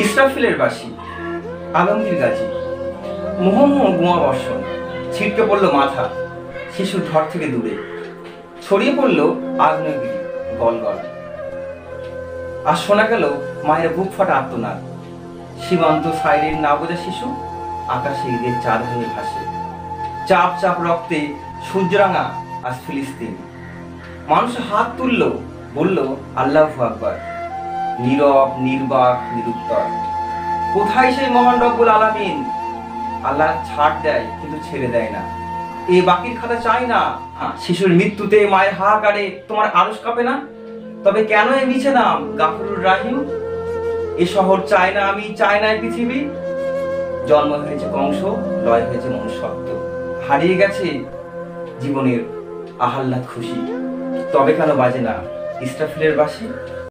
ইসরাফিলের বাঁশি, আলমগীর গাজী, মুহুর্মুহু বোমা বর্ষণ, ছিটকে পড়ল মাথা শিশুর ঘর থেকে দূরে, ছড়িয়ে পড়ল আগ্নেয়গিরি গলগল। আর শোনা গেল মায়ের বুক ফাটা আর্তনাদ। সীমান্ত সাইরেন না বোঝা শিশু আকাশে ঈদের চাঁদ হয়ে ভাসে। চাপ চাপ রক্তে সূর্যরাঙা আজ ফিলিস্তিন। মানুষ হাত তুলল, বলল আল্লাহু আকবার, নীরব নির্বাক নিরুত্তর। কোথায় সেই মহান রব্বুল আলামিন? আল্লাহ ছাড় দেয় কিন্তু ছেড়ে দেয় না। এই বাকির খাতা চাই না। শিশুর মৃত্যুতে মায়ের হাহাকারে তোমার আরশ কাঁপে না? তবে কেন এই মিছে নাম গাফুরুর রাহিম? এ শহর চায় না, আমি চাই না এই পৃথিবী। জন্ম হয়েছে কংস, লয় হয়েছে মনুষ্যত্ব, হারিয়ে গেছে জীবনের আহ্লাদ খুশি। তবে কেন বাজে না ইসরাফিলের বাঁশি?